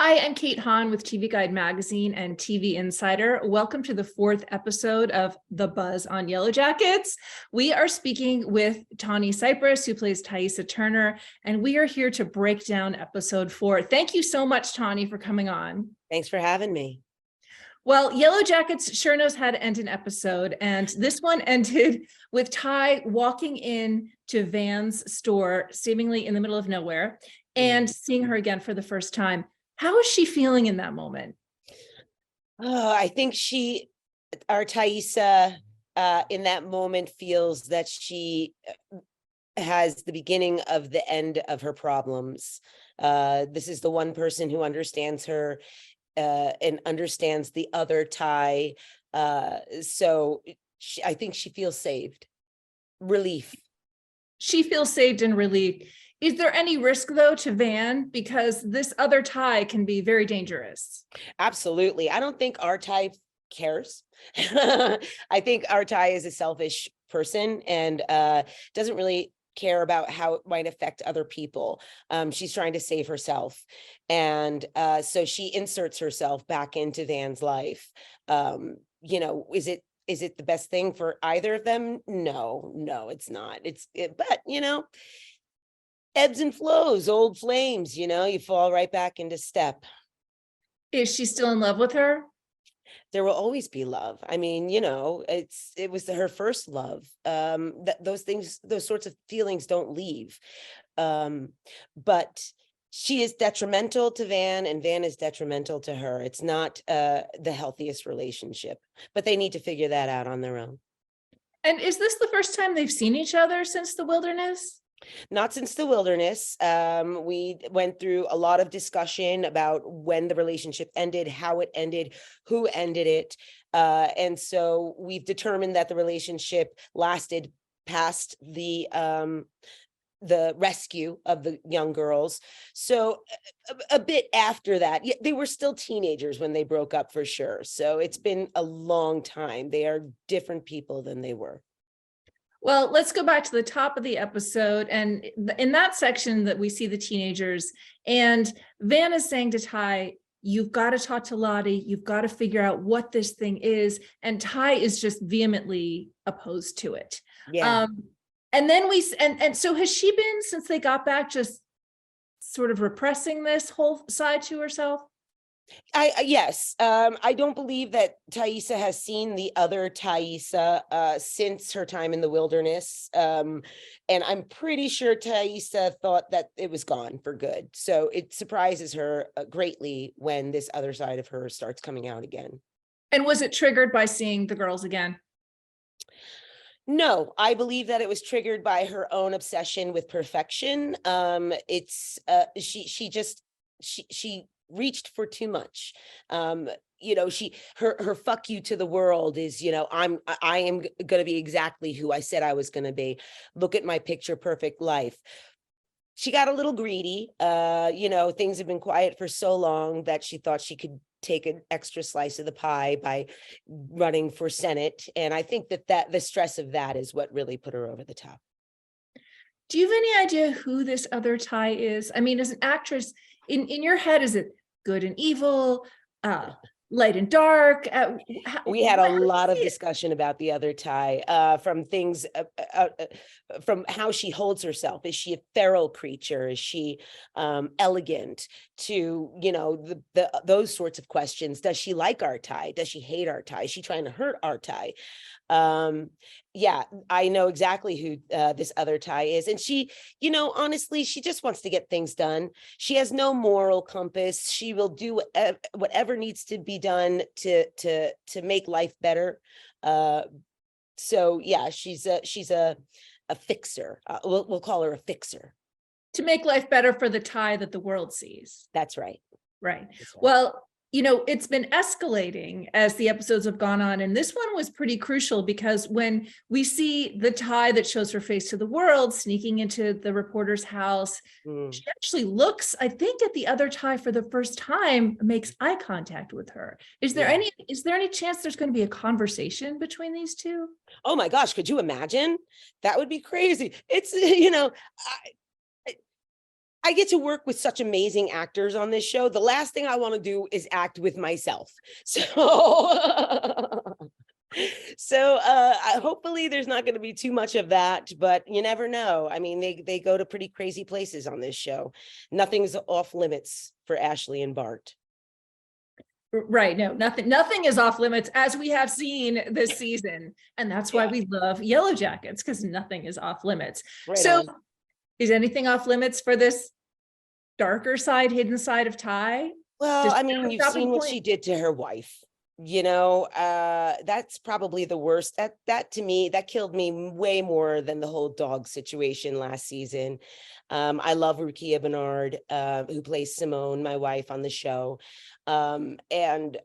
Hi, I'm Kate Hahn with TV Guide Magazine and TV Insider. Welcome to the 4th episode of The Buzz on YELLOWJACKETS. We are speaking with Tawny Cypress, who plays Taisa Turner, and we are here to break down episode 4. Thank you so much, Tawny, for coming on. Thanks for having me. Well, YELLOWJACKETS sure knows how to end an episode, and this one ended with Ty walking in to Van's store, seemingly in the middle of nowhere, and seeing her again for the first time. How is she feeling in that moment? Oh, I think our Taisa, in that moment feels that she has the beginning of the end of her problems. This is the one person who understands her and understands the other Ty. So I think she feels saved. Relief. She feels saved and relieved. Is there any risk, though, to Van? Because this other Ty can be very dangerous. Absolutely. I don't think our Ty cares. I think our Ty is a selfish person and doesn't really care about how it might affect other people. She's trying to save herself. And so she inserts herself back into Van's life. Is it the best thing for either of them? No, it's not. But ebbs and flows, old flames, you fall right back into step. Is she still in love with her? There will always be love. I mean, it was her first love. Those sorts of feelings don't leave. But she is detrimental to Van and Van is detrimental to her. It's not the healthiest relationship, but they need to figure that out on their own. And is this the first time they've seen each other since the wilderness? Not since the wilderness. We went through a lot of discussion about when the relationship ended, how it ended, who ended it. And so we've determined that the relationship lasted past the rescue of the young girls. So a bit after that, they were still teenagers when they broke up for sure. So it's been a long time. They are different people than they were. Well, let's go back to the top of the episode. And in that section that we see the teenagers, and Van is saying to Ty, you've got to talk to Lottie. You've got to figure out what this thing is. And Ty is just vehemently opposed to it. Yeah. And then so has she been, since they got back, just sort of repressing this whole side to herself? Yes. I don't believe that Taisa has seen the other Taisa since her time in the wilderness. And I'm pretty sure Taisa thought that it was gone for good. So it surprises her greatly when this other side of her starts coming out again. And was it triggered by seeing the girls again? No, I believe that it was triggered by her own obsession with perfection. She reached for too much. Her fuck you to the world is, I am going to be exactly who I said I was going to be. Look at my picture perfect life. She got a little greedy. Things have been quiet for so long that she thought she could take an extra slice of the pie by running for Senate. And I think that the stress of that is what really put her over the top. Do you have any idea who this other Ty is? I mean, as an actress, in your head, is it good and evil, light and dark? We had a lot of discussion about the other Ty, from things, from how she holds herself. Is she a feral creature? Is she elegant? To, those sorts of questions. Does she like our Ty? Does she hate our Ty? Is she trying to hurt our Ty? Yeah, I know exactly who this other Ty is. And she, honestly, she just wants to get things done. She has no moral compass. She will do whatever needs to be done to make life better. So yeah, she's a fixer. We'll call her a fixer. To make life better for the Ty that the world sees. That's right. Right. Well, it's been escalating as the episodes have gone on. And this one was pretty crucial because when we see the Ty that shows her face to the world sneaking into the reporter's house, she actually looks, I think, at the other Ty for the first time, makes eye contact with her. Is there any chance there's going to be a conversation between these two? Oh my gosh, could you imagine? That would be crazy. It's, I get to work with such amazing actors on this show. The last thing I want to do is act with myself. So, hopefully there's not going to be too much of that, but you never know. I mean, they go to pretty crazy places on this show. Nothing's off limits for Ashley and Bart. Right. No, nothing is off limits, as we have seen this season. And that's why we love YELLOWJACKETS, because nothing is off limits. Right so on. Is anything off limits for this darker side, hidden side of Tai? Well, I mean, you've seen what she did to her wife. That's probably the worst. That to me, that killed me way more than the whole dog situation last season. I love Rukia Bernard, who plays Simone, my wife on the show. And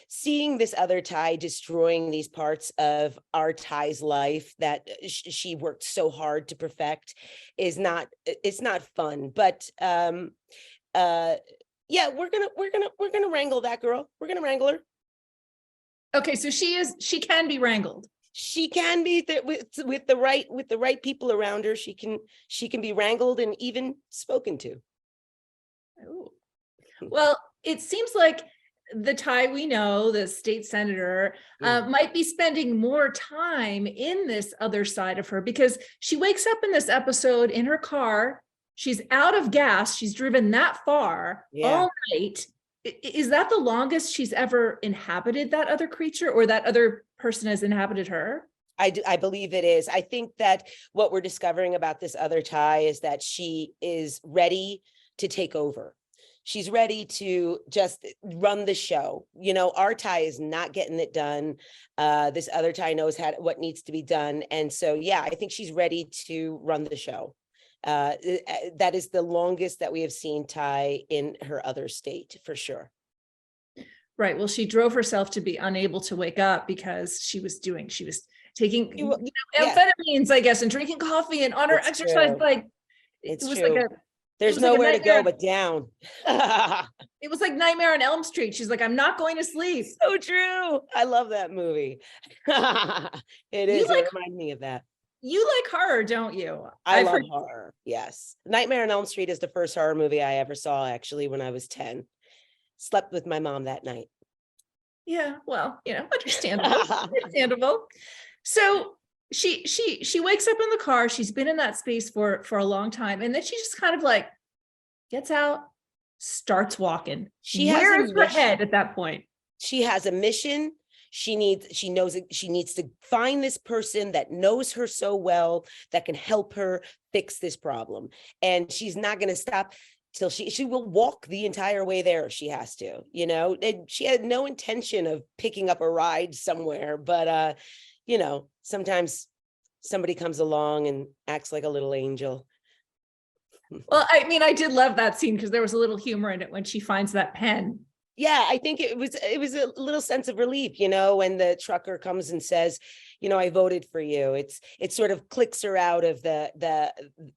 seeing this other Tai destroying these parts of our Tai's life that she worked so hard to perfect it's not fun, but yeah, we're gonna wrangle that girl. We're gonna wrangle her. Okay, so she can be wrangled. She can be with the right people around her. She can be wrangled and even spoken to. Oh. Well, it seems like the Tai we know, the state senator, might be spending more time in this other side of her, because she wakes up in this episode in her car. She's out of gas. She's driven that far all night. Is that the longest she's ever inhabited that other creature, or that other person has inhabited her? I believe it is. I think that what we're discovering about this other Tai is that she is ready to take over. She's ready to just run the show. Our Tai is not getting it done. This other Tai knows what needs to be done. And so, yeah, I think she's ready to run the show. That is the longest that we have seen Tai in her other state, for sure. Right. Well, she drove herself to be unable to wake up because she was taking amphetamines, I guess, and drinking coffee, and on her exercise bike. It was true. There's nowhere to go but down. It was like Nightmare on Elm Street. She's like, I'm not going to sleep. So true. I love that movie. It reminds me of that. You like horror, don't you? I love horror. Yes. Nightmare on Elm Street is the first horror movie I ever saw, actually, when I was 10. Slept with my mom that night. Yeah, well, understandable. Understandable. So she wakes up in the car. She's been in that space for a long time, and then she just kind of like gets out, starts walking. Where's her head at that point? She has a mission. She knows she needs to find this person that knows her so well, that can help her fix this problem. And she's not going to stop till she will walk the entire way there if she has to, and she had no intention of picking up a ride somewhere, but sometimes somebody comes along and acts like a little angel. Well, I mean, I did love that scene because there was a little humor in it when she finds that pen. Yeah, I think it was a little sense of relief, when the trucker comes and says, I voted for you. It sort of clicks her out of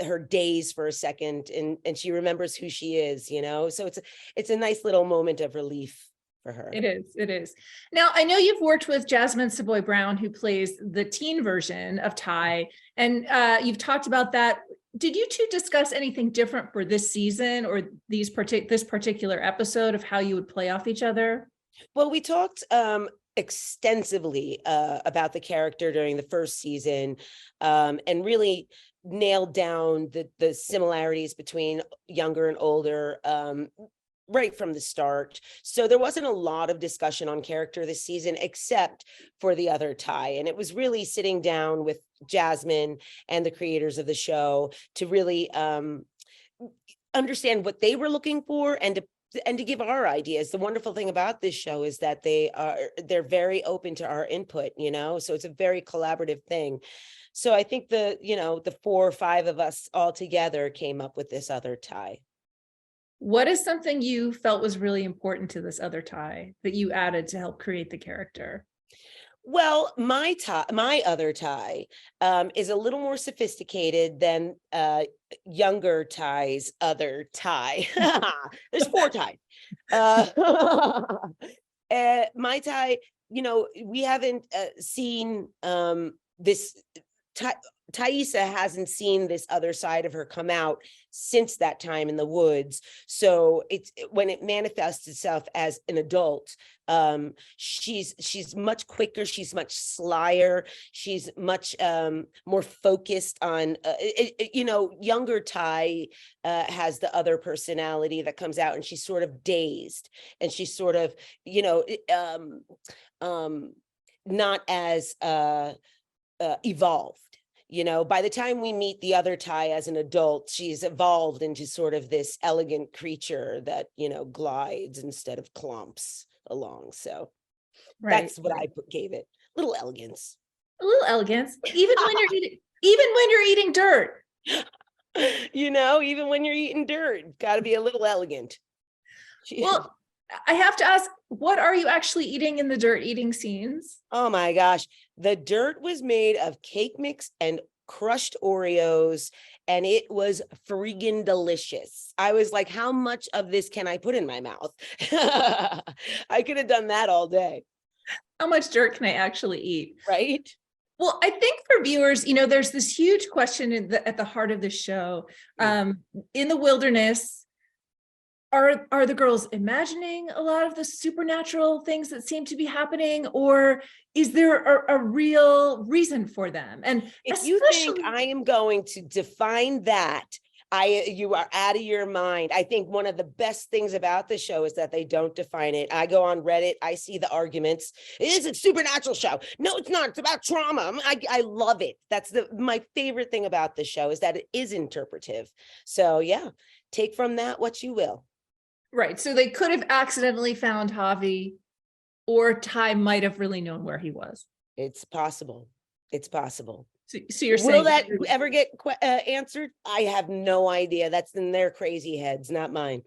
her daze for a second, and she remembers who she is, so it's a nice little moment of relief for her. It is. Now, I know you've worked with Jasmine Savoy Brown, who plays the teen version of Tai, and you've talked about that. Did you two discuss anything different for this season or this particular episode of how you would play off each other? Well, we talked extensively about the character during the first season, and really nailed down the similarities between younger and older right from the start. So there wasn't a lot of discussion on character this season, except for the other Tai. And it was really sitting down with Jasmine and the creators of the show to really understand what they were looking for, and to give our ideas. The wonderful thing about this show is that they're very open to our input, so it's a very collaborative thing. So I think the 4 or 5 of us all together came up with this other Tai. What is something you felt was really important to this other Tai that you added to help create the character? Well, my other Tai is a little more sophisticated than younger Tai's other Tai. There's 4 Tai. My Tai, we haven't seen this Taisa hasn't seen this other side of her come out since that time in the woods. So it's when it manifests itself as an adult, she's much quicker, she's much slyer, she's much more focused on younger Tai has the other personality that comes out, and she's sort of dazed, and she's sort of not as evolved. By the time we meet the other Tai as an adult, she's evolved into sort of this elegant creature that, glides instead of clumps along. So that's what I gave it. Little elegance. A little elegance. Even when you're eating dirt. Even when you're eating dirt, got to be a little elegant. Well, I have to ask, what are you actually eating in the dirt eating scenes? Oh my gosh. The dirt was made of cake mix and crushed Oreos, and it was friggin' delicious. I was like, how much of this can I put in my mouth? I could have done that all day. How much dirt can I actually eat? Right? Well, I think for viewers, there's this huge question at the heart of the show. In the wilderness, are the girls imagining a lot of the supernatural things that seem to be happening, or is there a real reason for them? And if you think I am going to define that, you are out of your mind. I think one of the best things about the show is that they don't define it. I go on Reddit, I see the arguments. It is a supernatural show. No, it's not. It's about trauma. I love it. That's my favorite thing about the show, is that it is interpretive. So yeah, take from that what you will. Right. So they could have accidentally found Javi, or Tai might have really known where he was. It's possible. It's possible. So you're saying, will that ever get answered? I have no idea. That's in their crazy heads, not mine.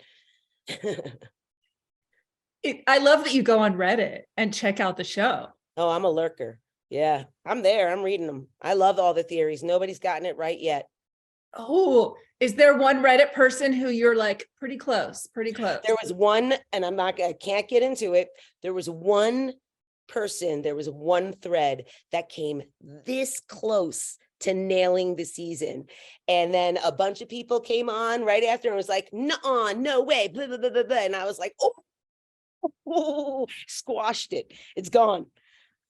I love that you go on Reddit and check out the show. Oh, I'm a lurker. Yeah, I'm there. I'm reading them. I love all the theories. Nobody's gotten it right yet. Oh, is there one Reddit person who you're like pretty close? There was one, and I can't get into it. There was one person, there was one thread that came this close to nailing the season. And then a bunch of people came on right after and was like, no way, blah, blah, blah, blah, blah. And I was like, oh, squashed it. It's gone.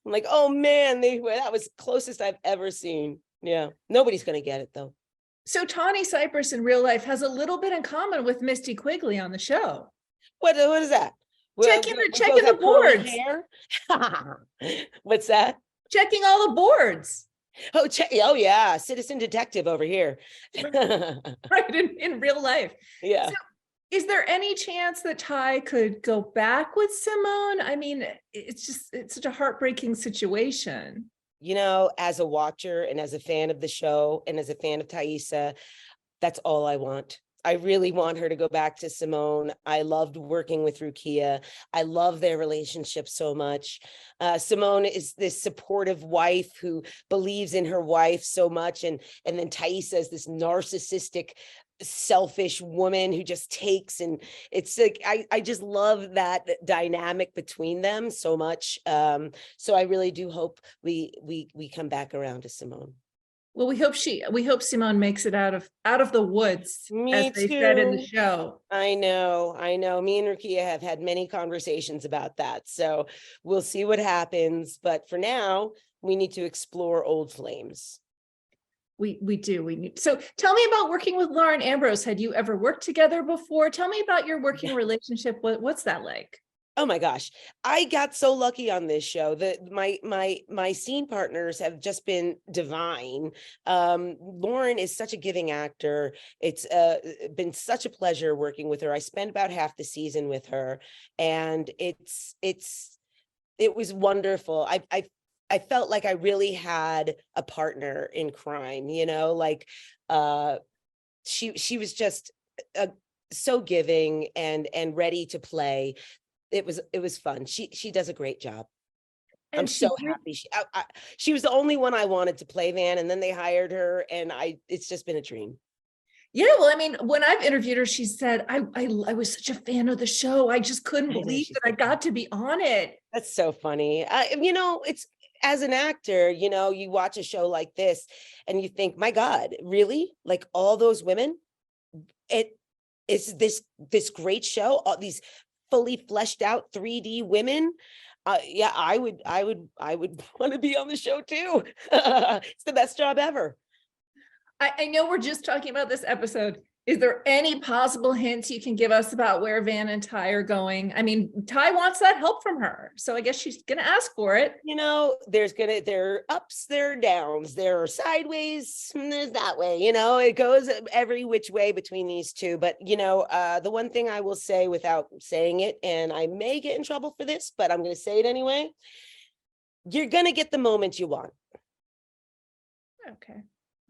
I'm like, oh man, that was closest I've ever seen. Yeah, nobody's going to get it though. So Tawny Cypress in real life has a little bit in common with Misty Quigley on the show. What is that? Checking the boards. What's that? Checking all the boards. Oh yeah, citizen detective over here. Right, in real life. Yeah. So is there any chance that Tai could go back with Simone? I mean, it's such a heartbreaking situation. As a watcher and as a fan of the show and as a fan of Taisa, that's all I want. I really want her to go back to Simone. I loved working with Rukia. I love their relationship so much. Simone is this supportive wife who believes in her wife so much. And then Taisa is this narcissistic, selfish woman who just takes, and it's like I just love that dynamic between them so much. So I really do hope we come back around to Simone. Well, we hope Simone makes it out of the woods, as they said in the show. I know. Me and Rukia have had many conversations about that. So we'll see what happens. But for now, we need to explore old flames. We do. So tell me about working with Lauren Ambrose. Had you ever worked together before? Tell me about your working relationship. What's that like? Oh my gosh, I got so lucky on this show that my scene partners have just been divine. Lauren is such a giving actor. It's been such a pleasure working with her. I spent about half the season with her, and it was wonderful. I felt like I really had a partner in crime, she was just so giving and ready to play. It was fun. She does a great job. And I'm so happy. She was the only one I wanted to play Van, and then they hired her, and it's just been a dream. Yeah, well, I mean, when I've interviewed her, she said, I was such a fan of the show. I just couldn't believe that I got to be on it. That's so funny. as an actor, you know, you watch a show like this and you think, my God, really? Like all those women? It is this great show, all these fully fleshed out 3D women. Yeah, I would want to be on the show too. It's the best job ever. I know we're just talking about this episode. Is there any possible hints you can give us about where Van and Ty are going? I mean, Ty wants that help from her, so I guess she's gonna ask for it. You know, there are ups, there are downs, there are sideways, and there's that way. You know, it goes every which way between these two. But you know, the one thing I will say without saying it, and I may get in trouble for this, but I'm going to say it anyway. You're going to get the moment you want. Okay.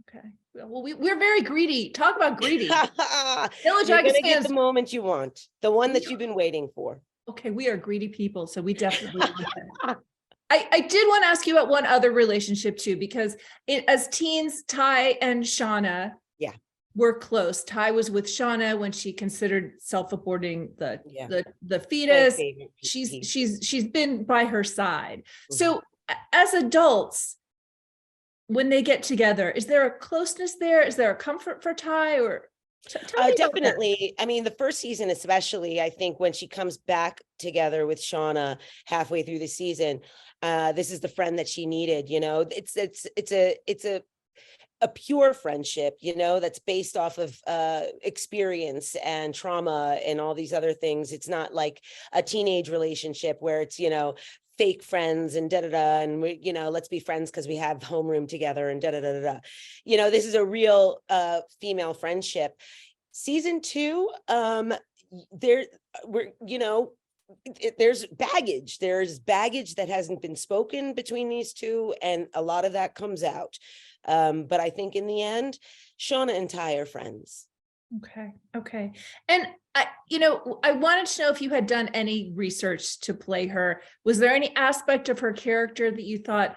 Okay. Well, we're very greedy. Talk about greedy. You're going to get the moment you want, the one that you've been waiting for. Okay, we are greedy people, so we definitely want that. I did want to ask you about one other relationship too, because as teens, Ty and Shauna were close. Ty was with Shauna when she considered self-aborting the fetus. She's been by her side. Mm-hmm. So as adults, when they get together, is there a closeness there? Is there a comfort for Ty, or definitely. I mean, the first season, especially, I think when she comes back together with Shauna halfway through the season, this is the friend that she needed. You know, it's a pure friendship, you know, that's based off of experience and trauma and all these other things. It's not like a teenage relationship where it's, you know, fake friends and and we, you know, let's be friends because we have homeroom together and you know, this is a real female friendship. Season 2, there's baggage that hasn't been spoken between these two, and a lot of that comes out. But I think in the end, Shauna and Ty are friends. Okay. And I wanted to know if you had done any research to play her. Was there any aspect of her character that you thought,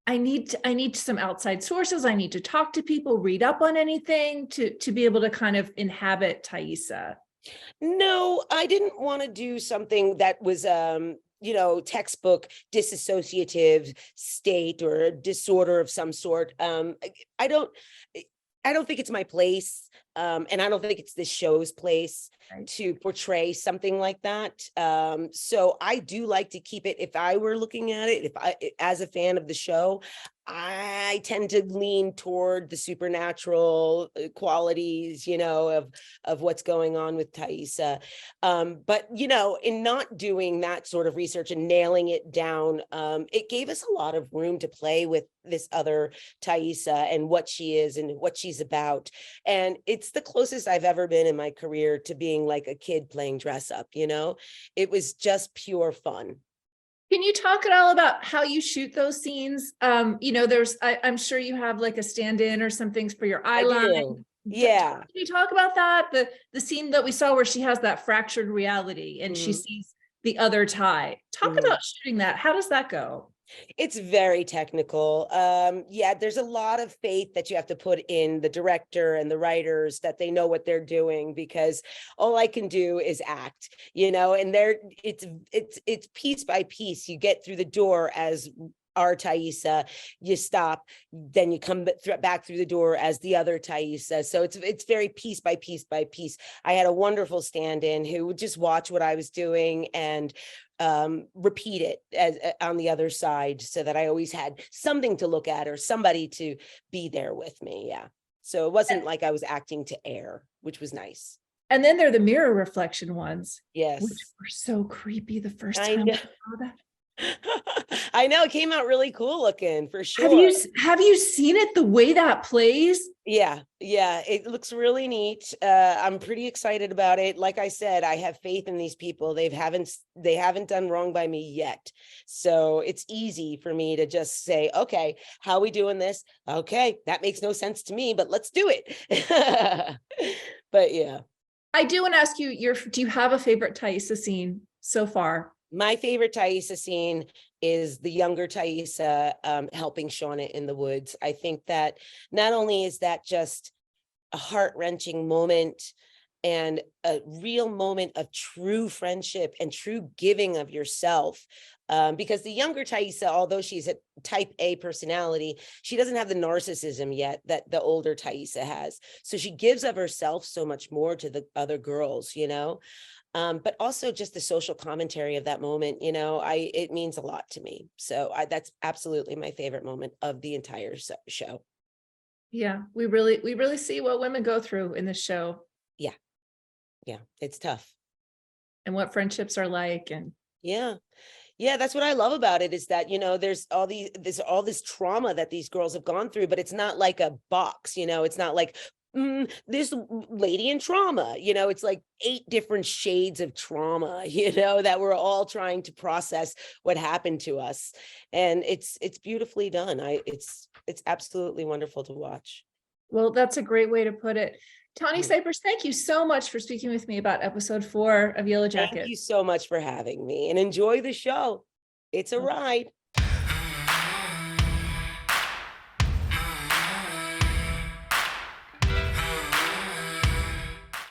I need some outside sources, I need to talk to people, read up on anything to be able to kind of inhabit Taissa? No, I didn't want to do something that was you know, textbook dissociative state or a disorder of some sort. I don't think it's my place. And I don't think it's this show's place to portray something like that. So I do like to keep it. If I were looking at it, as a fan of the show, I tend to lean toward the supernatural qualities, you know, of what's going on with Taisa. But, you know, in not doing that sort of research and nailing it down, it gave us a lot of room to play with this other Taisa and what she is and what she's about. And it's the closest I've ever been in my career to being like a kid playing dress up, you know. It was just pure fun. Can you talk at all about how you shoot those scenes? You know, I'm sure you have like a stand-in or some things for your eyeline. Yeah. Can you talk about that? The scene that we saw where she has that fractured reality and she sees the other Ty. Talk about shooting that. How does that go? It's very technical. Yeah, there's a lot of faith that you have to put in the director and the writers that they know what they're doing, because all I can do is act, you know, and it's piece by piece. You get through the door as our Taisa, you stop, then you come back through the door as the other Taisa. So it's very piece by piece by piece. I had a wonderful stand-in who would just watch what I was doing and repeat it as on the other side, so that I always had something to look at or somebody to be there with me. Yeah. So it wasn't like I was acting to air, which was nice. And then there are the mirror reflection ones. Yes. Which were so creepy the first time I saw that. I know, it came out really cool looking, for sure. Have you seen it, the way that plays? Yeah, it looks really neat. I'm pretty excited about it. Like I said, I have faith in these people. They haven't done wrong by me yet. So it's easy for me to just say, okay, how are we doing this? Okay, that makes no sense to me, but let's do it. But yeah. I do want to ask you, do you have a favorite Taissa scene so far? My favorite Taissa scene is the younger Taissa helping Shauna in the woods. I think that not only is that just a heart-wrenching moment, and a real moment of true friendship and true giving of yourself. Because the younger Taisa, although she's a type A personality, she doesn't have the narcissism yet that the older Taisa has. So she gives of herself so much more to the other girls, you know. But also just the social commentary of that moment, you know, it means a lot to me. So that's absolutely my favorite moment of the entire show. Yeah, we really see what women go through in this show. Yeah. Yeah, it's tough. And what friendships are like. And Yeah. Yeah, that's what I love about it, is that, you know, there's all this trauma that these girls have gone through, but it's not like a box, you know, it's not like this lady in trauma, you know, it's like 8 different shades of trauma, you know, that we're all trying to process what happened to us. And it's beautifully done. It's absolutely wonderful to watch. well, that's a great way to put it. Tawny, Mm. Cypress, thank you so much for speaking with me about episode 4 of Yellow Thank Jacket. you so much for having me, and enjoy the show. It's a ride.